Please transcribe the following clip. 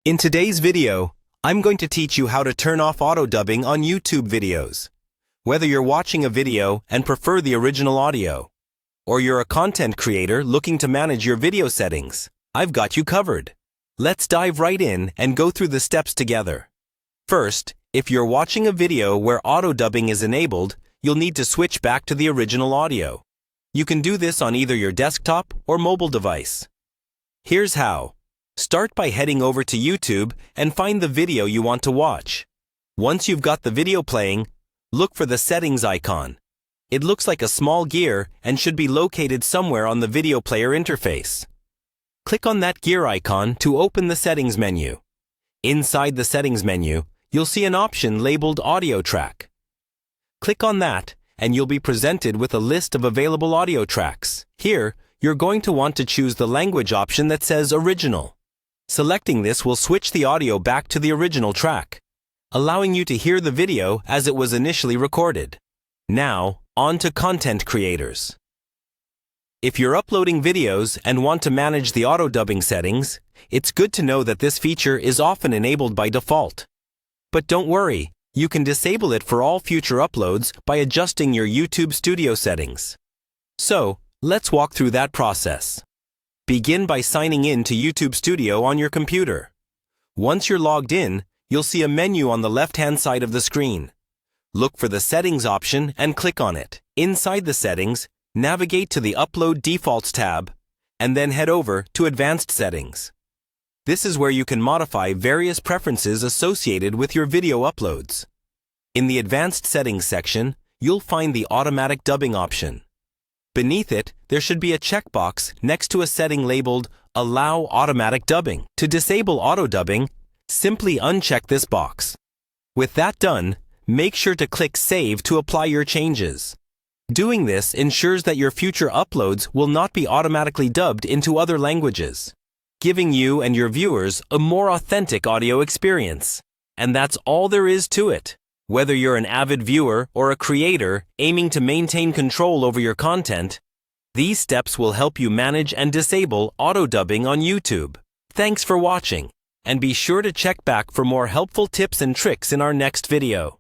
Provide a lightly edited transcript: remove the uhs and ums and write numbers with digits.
In today's video, I'm going to teach you how to turn off auto-dubbing on YouTube videos. Whether you're watching a video and prefer the original audio, or you're a content creator looking to manage your video settings, I've got you covered. Let's dive right in and go through the steps together. First, if you're watching a video where auto-dubbing is enabled, you'll need to switch back to the original audio. You can do this on either your desktop or mobile device. Here's how. Start by heading over to YouTube and find the video you want to watch. Once you've got the video playing, look for the settings icon. It looks like a small gear and should be located somewhere on the video player interface. Click on that gear icon to open the settings menu. Inside the settings menu, you'll see an option labeled Audio Track. Click on that and you'll be presented with a list of available audio tracks. Here, you're going to want to choose the language option that says Original. Selecting this will switch the audio back to the original track, allowing you to hear the video as it was initially recorded. Now, on to content creators. If you're uploading videos and want to manage the auto-dubbing settings, it's good to know that this feature is often enabled by default. But don't worry, you can disable it for all future uploads by adjusting your YouTube Studio settings. So, let's walk through that process. Begin by signing in to YouTube Studio on your computer. Once you're logged in, you'll see a menu on the left-hand side of the screen. Look for the Settings option and click on it. Inside the settings, navigate to the Upload Defaults tab, and then head over to Advanced Settings. This is where you can modify various preferences associated with your video uploads. In the Advanced Settings section, you'll find the Automatic Dubbing option. Beneath it, there should be a checkbox next to a setting labeled Allow Automatic Dubbing. To disable auto-dubbing, simply uncheck this box. With that done, make sure to click Save to apply your changes. Doing this ensures that your future uploads will not be automatically dubbed into other languages, giving you and your viewers a more authentic audio experience. And that's all there is to it. Whether you're an avid viewer or a creator aiming to maintain control over your content, these steps will help you manage and disable auto-dubbing on YouTube. Thanks for watching, and be sure to check back for more helpful tips and tricks in our next video.